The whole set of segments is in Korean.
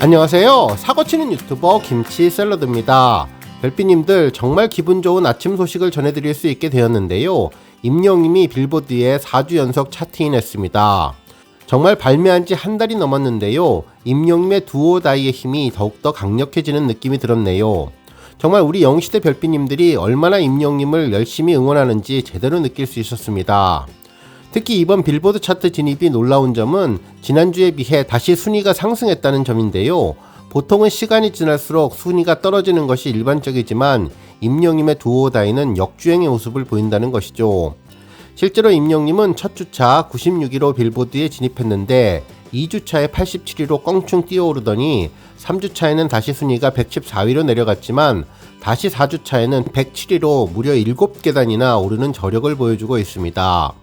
안녕하세요. 사고치는 유튜버 김치샐러드입니다. 별빛님들, 정말 기분 좋은 아침 소식을 전해드릴 수 있게 되었는데요. 임영님이 빌보드에 4주 연속 차트인 했습니다. 정말 발매한 지 한 달이 넘었는데요. 임영님의 두오다이의 힘이 더욱더 강력해지는 느낌이 들었네요. 정말 우리 영시대 별빛님들이 얼마나 임영님을 열심히 응원하는지 제대로 느낄 수 있었습니다. 특히 이번 빌보드 차트 진입이 놀라운 점은 지난주에 비해 다시 순위가 상승했다는 점인데요. 보통은 시간이 지날수록 순위가 떨어지는 것이 일반적이지만 임영님의 두오다이는 역주행의 모습을 보인다는 것이죠. 실제로 임영님은 첫 주차 96위로 빌보드에 진입했는데 2주차에 87위로 껑충 뛰어오르더니 3주차에는 다시 순위가 114위로 내려갔지만 다시 4주차에는 107위로 무려 7계단이나 오르는 저력을 보여주고 있습니다.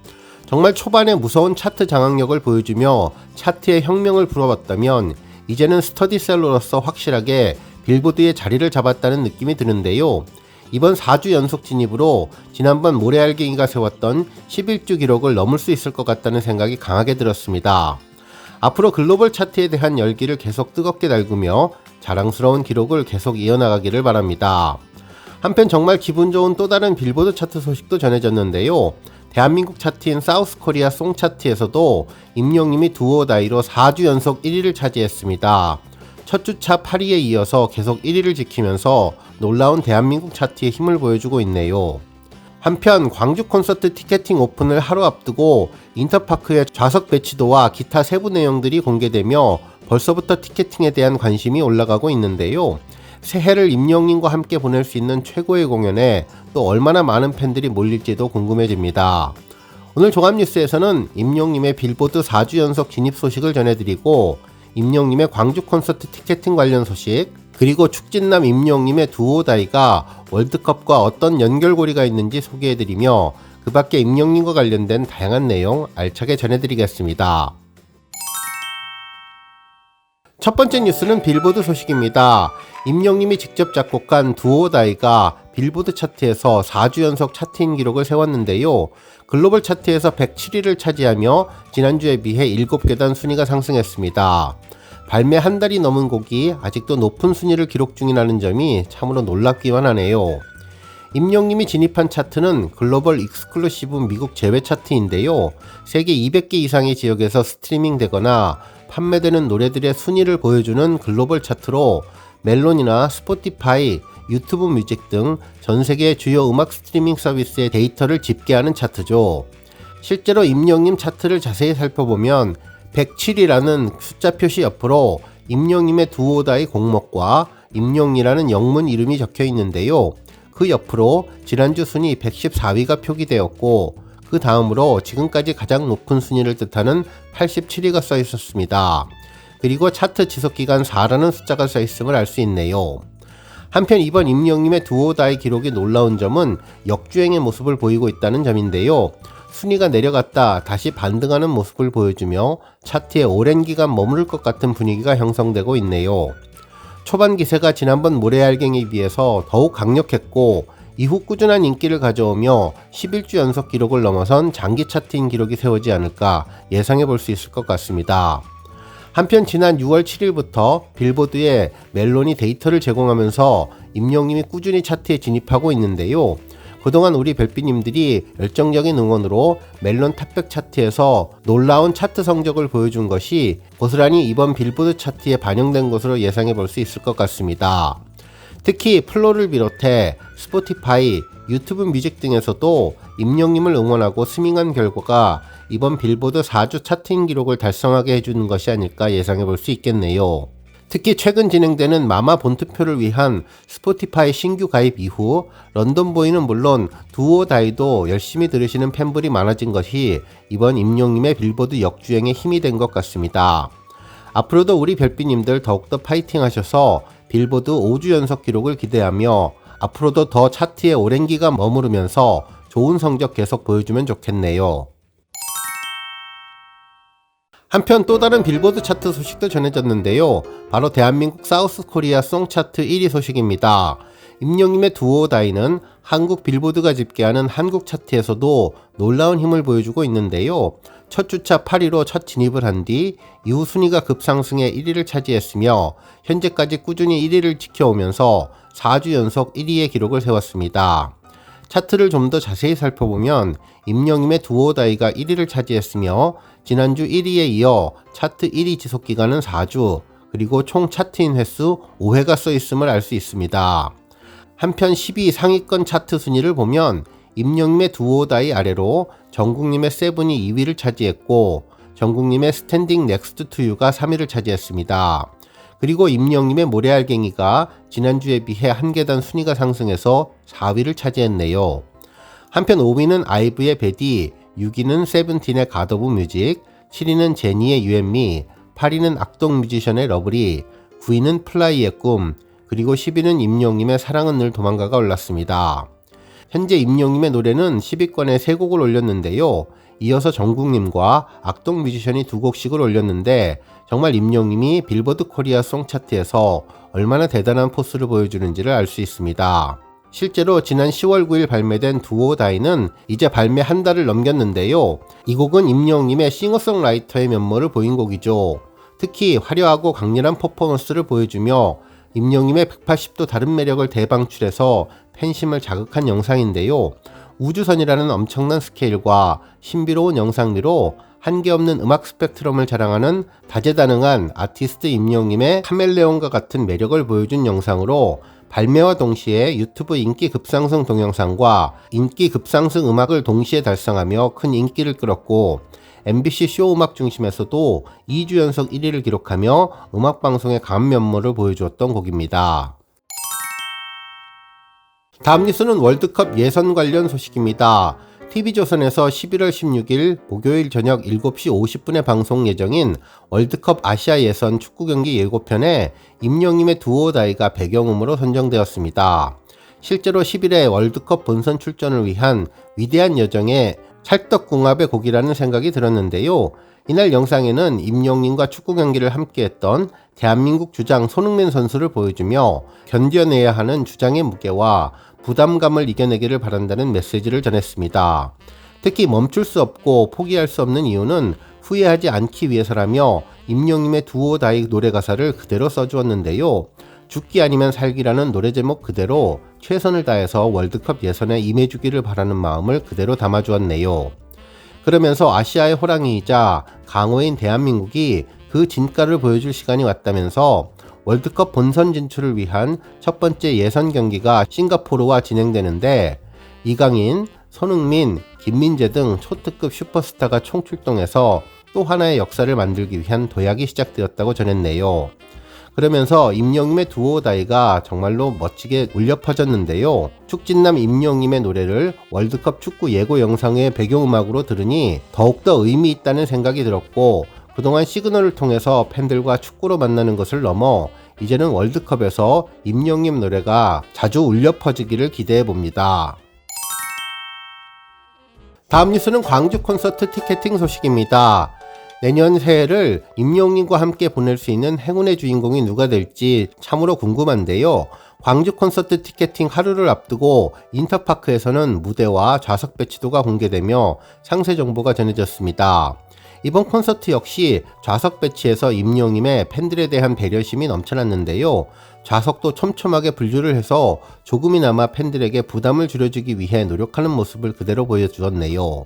정말 초반에 무서운 차트 장악력을 보여주며 차트의 혁명을 불어왔다면 이제는 스터디셀러로서 확실하게 빌보드의 자리를 잡았다는 느낌이 드는데요. 이번 4주 연속 진입으로 지난번 모래알갱이가 세웠던 11주 기록을 넘을 수 있을 것 같다는 생각이 강하게 들었습니다. 앞으로 글로벌 차트에 대한 열기를 계속 뜨겁게 달구며 자랑스러운 기록을 계속 이어나가기를 바랍니다. 한편 정말 기분 좋은 또 다른 빌보드 차트 소식도 전해졌는데요. 대한민국 차트인 사우스코리아 송 차트에서도 임영님이 두오다이로 4주 연속 1위를 차지했습니다. 첫 주차 8위에 이어서 계속 1위를 지키면서 놀라운 대한민국 차트의 힘을 보여주고 있네요. 한편 광주 콘서트 티켓팅 오픈을 하루 앞두고 인터파크의 좌석 배치도와 기타 세부 내용들이 공개되며 벌써부터 티켓팅에 대한 관심이 올라가고 있는데요. 새해를 임영님과 함께 보낼 수 있는 최고의 공연에 또 얼마나 많은 팬들이 몰릴지도 궁금해집니다. 오늘 종합뉴스에서는 임영님의 빌보드 4주 연속 진입 소식을 전해드리고 임영님의 광주 콘서트 티켓팅 관련 소식, 그리고 축진남 임영님의 두오다이가 월드컵과 어떤 연결고리가 있는지 소개해드리며 그 밖에 임영님과 관련된 다양한 내용 알차게 전해드리겠습니다. 첫 번째 뉴스는 빌보드 소식입니다. 임영님이 직접 작곡한 두오다이가 빌보드 차트에서 4주 연속 차트인 기록을 세웠는데요. 글로벌 차트에서 107위를 차지하며 지난주에 비해 7계단 순위가 상승했습니다. 발매 한 달이 넘은 곡이 아직도 높은 순위를 기록 중이라는 점이 참으로 놀랍기만 하네요. 임영님이 진입한 차트는 글로벌 익스클루시브 미국 제외 차트인데요. 세계 200개 이상의 지역에서 스트리밍 되거나 판매되는 노래들의 순위를 보여주는 글로벌 차트로 멜론이나 스포티파이, 유튜브 뮤직 등 전세계의 주요 음악 스트리밍 서비스의 데이터를 집계하는 차트죠. 실제로 임영님 차트를 자세히 살펴보면 107이라는 숫자 표시 옆으로 임영님의 두오다이 곡목과 임영이라는 영문 이름이 적혀 있는데요. 그 옆으로 지난주 순위 114위가 표기되었고 그 다음으로 지금까지 가장 높은 순위를 뜻하는 87위가 써 있었습니다. 그리고 차트 지속기간 4라는 숫자가 써 있음을 알 수 있네요. 한편 이번 임영님의 두오다이 기록이 놀라운 점은 역주행의 모습을 보이고 있다는 점인데요. 순위가 내려갔다 다시 반등하는 모습을 보여주며 차트에 오랜 기간 머무를 것 같은 분위기가 형성되고 있네요. 초반 기세가 지난번 모래알갱이에 비해서 더욱 강력했고 이후 꾸준한 인기를 가져오며 11주 연속 기록을 넘어선 장기 차트인 기록이 세우지 않을까 예상해 볼 수 있을 것 같습니다. 한편 지난 6월 7일부터 빌보드에 멜론이 데이터를 제공하면서 임영님이 꾸준히 차트에 진입하고 있는데요. 그동안 우리 별빛님들이 열정적인 응원으로 멜론 탑100 차트에서 놀라운 차트 성적을 보여준 것이 고스란히 이번 빌보드 차트에 반영된 것으로 예상해 볼 수 있을 것 같습니다. 특히 플로를 비롯해 스포티파이, 유튜브 뮤직 등에서도 임영님을 응원하고 스밍한 결과가 이번 빌보드 4주 차트인 기록을 달성하게 해주는 것이 아닐까 예상해 볼 수 있겠네요. 특히 최근 진행되는 마마 본투표를 위한 스포티파이 신규 가입 이후 런던보이는 물론 두오다이도 열심히 들으시는 팬분이 많아진 것이 이번 임영님의 빌보드 역주행에 힘이 된 것 같습니다. 앞으로도 우리 별빛님들 더욱더 파이팅 하셔서 빌보드 5주 연속 기록을 기대하며 앞으로도 더 차트에 오랜 기간 머무르면서 좋은 성적 계속 보여주면 좋겠네요. 한편 또 다른 빌보드 차트 소식도 전해졌는데요. 바로 대한민국 사우스코리아 송 차트 1위 소식입니다. 임영님의 두오다이는 한국 빌보드가 집계하는 한국 차트에서도 놀라운 힘을 보여주고 있는데요. 첫 주차 8위로 첫 진입을 한 뒤 이후 순위가 급상승해 1위를 차지했으며 현재까지 꾸준히 1위를 지켜오면서 4주 연속 1위의 기록을 세웠습니다. 차트를 좀 더 자세히 살펴보면 임영임의 두오다이가 1위를 차지했으며 지난주 1위에 이어 차트 1위 지속기간은 4주, 그리고 총 차트인 횟수 5회가 써있음을 알 수 있습니다. 한편 10위 상위권 차트 순위를 보면 임영임의 두오다이 아래로 정국님의 세븐이 2위를 차지했고 정국님의 스탠딩 넥스트 투 유가 3위를 차지했습니다. 그리고 임영임의 모래알갱이가 지난주에 비해 한 계단 순위가 상승해서 4위를 차지했네요. 한편 5위는 아이브의 베디, 6위는 세븐틴의 갓 오브 뮤직, 7위는 제니의 유앤미, 8위는 악동 뮤지션의 러블리, 9위는 플라이의 꿈, 그리고 10위는 임영임의 사랑은 늘 도망가가 올랐습니다. 현재 임영임의 노래는 10위권에 3곡을 올렸는데요. 이어서 정국님과 악동 뮤지션이 2곡씩을 올렸는데 정말 임영임이 빌보드 코리아 송 차트에서 얼마나 대단한 포스를 보여주는지를 알 수 있습니다. 실제로 지난 10월 9일 발매된 두오다이는 이제 발매 한 달을 넘겼는데요. 이 곡은 임영임의 싱어송라이터의 면모를 보인 곡이죠. 특히 화려하고 강렬한 퍼포먼스를 보여주며 임영임의 180도 다른 매력을 대방출해서 팬심을 자극한 영상인데요. 우주선이라는 엄청난 스케일과 신비로운 영상미로 한계없는 음악 스펙트럼을 자랑하는 다재다능한 아티스트 임영임의 카멜레온과 같은 매력을 보여준 영상으로 발매와 동시에 유튜브 인기 급상승 동영상과 인기 급상승 음악을 동시에 달성하며 큰 인기를 끌었고 MBC 쇼 음악 중심에서도 2주 연속 1위를 기록하며 음악방송의 강한 면모를 보여주었던 곡입니다. 다음 뉴스는 월드컵 예선 관련 소식입니다. TV조선에서 11월 16일 목요일 저녁 7시 50분에 방송 예정인 월드컵 아시아 예선 축구 경기 예고편에 임영임의 두오다이가 배경음으로 선정되었습니다. 실제로 10일에 월드컵 본선 출전을 위한 위대한 여정의 찰떡궁합의 곡이라는 생각이 들었는데요. 이날 영상에는 임영임과 축구 경기를 함께했던 대한민국 주장 손흥민 선수를 보여주며 견뎌내야 하는 주장의 무게와 부담감을 이겨내기를 바란다는 메시지를 전했습니다. 특히 멈출 수 없고 포기할 수 없는 이유는 후회하지 않기 위해서라며 임영임의 두오다이 노래 가사를 그대로 써주었는데요. 죽기 아니면 살기라는 노래 제목 그대로 최선을 다해서 월드컵 예선에 임해주기를 바라는 마음을 그대로 담아주었네요. 그러면서 아시아의 호랑이이자 강호인 대한민국이 그 진가를 보여줄 시간이 왔다면서 월드컵 본선 진출을 위한 첫 번째 예선 경기가 싱가포르와 진행되는데 이강인, 손흥민, 김민재 등 초특급 슈퍼스타가 총출동해서 또 하나의 역사를 만들기 위한 도약이 시작되었다고 전했네요. 그러면서 임영임의 두오다이가 정말로 멋지게 울려 퍼졌는데요. 축진남 임영임의 노래를 월드컵 축구 예고 영상의 배경음악으로 들으니 더욱더 의미 있다는 생각이 들었고 그동안 시그널을 통해서 팬들과 축구로 만나는 것을 넘어 이제는 월드컵에서 임영임 노래가 자주 울려 퍼지기를 기대해 봅니다. 다음 뉴스는 광주 콘서트 티켓팅 소식입니다. 내년 새해를 임영임과 함께 보낼 수 있는 행운의 주인공이 누가 될지 참으로 궁금한데요. 광주 콘서트 티켓팅 하루를 앞두고 인터파크에서는 무대와 좌석 배치도가 공개되며 상세 정보가 전해졌습니다. 이번 콘서트 역시 좌석 배치에서 임영임의 팬들에 대한 배려심이 넘쳐났는데요. 좌석도 촘촘하게 분류를 해서 조금이나마 팬들에게 부담을 줄여주기 위해 노력하는 모습을 그대로 보여주었네요.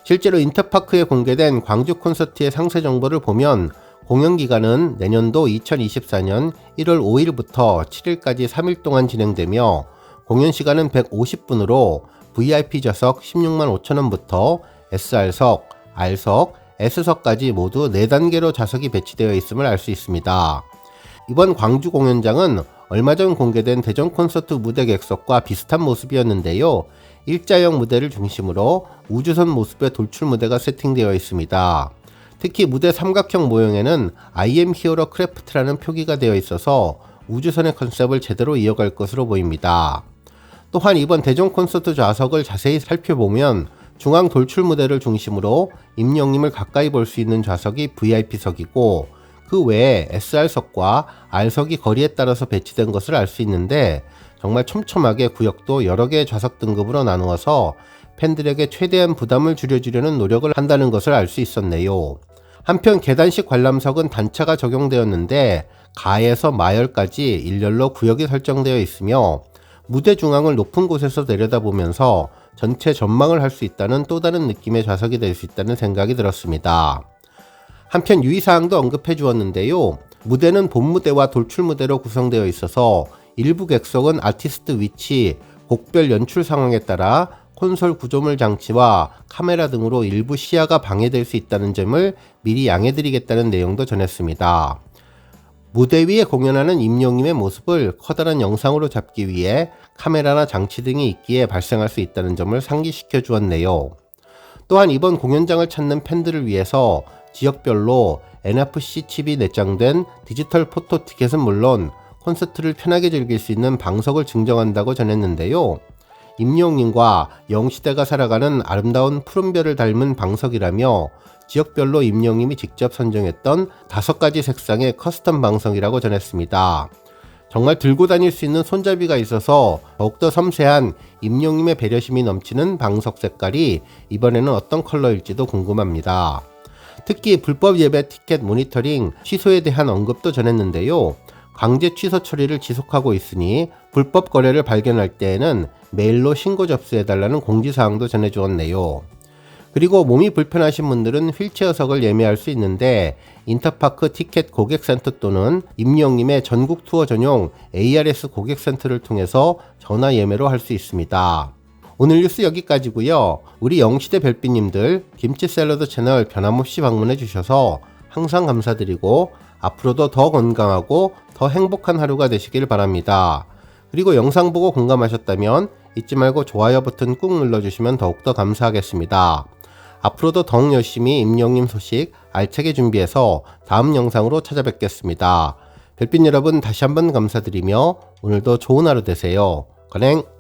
실제로 인터파크에 공개된 광주 콘서트의 상세 정보를 보면 공연 기간은 내년도 2024년 1월 5일부터 7일까지 3일 동안 진행되며 공연 시간은 150분으로 VIP 좌석 16만 5천원부터 SR석, R석, S석까지 모두 4단계로 좌석이 배치되어 있음을 알 수 있습니다. 이번 광주 공연장은 얼마 전 공개된 대전 콘서트 무대 객석과 비슷한 모습이었는데요. 일자형 무대를 중심으로 우주선 모습의 돌출 무대가 세팅되어 있습니다. 특히 무대 삼각형 모형에는 I am hero craft라는 표기가 되어 있어서 우주선의 컨셉을 제대로 이어갈 것으로 보입니다. 또한 이번 대전 콘서트 좌석을 자세히 살펴보면 중앙 돌출 무대를 중심으로 임영임을 가까이 볼 수 있는 좌석이 VIP석이고 그 외에 SR석과 R석이 거리에 따라서 배치된 것을 알 수 있는데 정말 촘촘하게 구역도 여러 개의 좌석 등급으로 나누어서 팬들에게 최대한 부담을 줄여주려는 노력을 한다는 것을 알 수 있었네요. 한편 계단식 관람석은 단차가 적용되었는데 가에서 마열까지 일렬로 구역이 설정되어 있으며 무대 중앙을 높은 곳에서 내려다보면서 전체 전망을 할 수 있다는 또 다른 느낌의 좌석이 될 수 있다는 생각이 들었습니다. 한편 유의사항도 언급해 주었는데요. 무대는 본무대와 돌출무대로 구성되어 있어서 일부 객석은 아티스트 위치, 곡별 연출 상황에 따라 콘솔 구조물 장치와 카메라 등으로 일부 시야가 방해될 수 있다는 점을 미리 양해드리겠다는 내용도 전했습니다. 무대 위에 공연하는 임영님의 모습을 커다란 영상으로 잡기 위해 카메라나 장치 등이 있기에 발생할 수 있다는 점을 상기시켜 주었네요. 또한 이번 공연장을 찾는 팬들을 위해서 지역별로 NFC 칩이 내장된 디지털 포토 티켓은 물론 콘서트를 편하게 즐길 수 있는 방석을 증정한다고 전했는데요. 임영님과 영시대가 살아가는 아름다운 푸른별을 닮은 방석이라며 지역별로 임영님이 직접 선정했던 5가지 색상의 커스텀 방석이라고 전했습니다. 정말 들고 다닐 수 있는 손잡이가 있어서 더욱더 섬세한 임영님의 배려심이 넘치는 방석 색깔이 이번에는 어떤 컬러일지도 궁금합니다. 특히 불법 예배 티켓 모니터링 취소에 대한 언급도 전했는데요. 강제 취소 처리를 지속하고 있으니 불법 거래를 발견할 때에는 메일로 신고 접수해달라는 공지사항도 전해주었네요. 그리고 몸이 불편하신 분들은 휠체어석을 예매할 수 있는데 인터파크 티켓 고객센터 또는 임영님의 전국 투어 전용 ARS 고객센터를 통해서 전화 예매로 할 수 있습니다. 오늘 뉴스 여기까지고요. 우리 영시대 별빛님들 김치 샐러드 채널 변함없이 방문해 주셔서 항상 감사드리고 앞으로도 더 건강하고 더 행복한 하루가 되시길 바랍니다. 그리고 영상 보고 공감하셨다면 잊지 말고 좋아요 버튼 꾹 눌러주시면 더욱더 감사하겠습니다. 앞으로도 더욱 열심히 임영님 소식 알차게 준비해서 다음 영상으로 찾아뵙겠습니다. 별빛 여러분 다시 한번 감사드리며 오늘도 좋은 하루 되세요. 건행!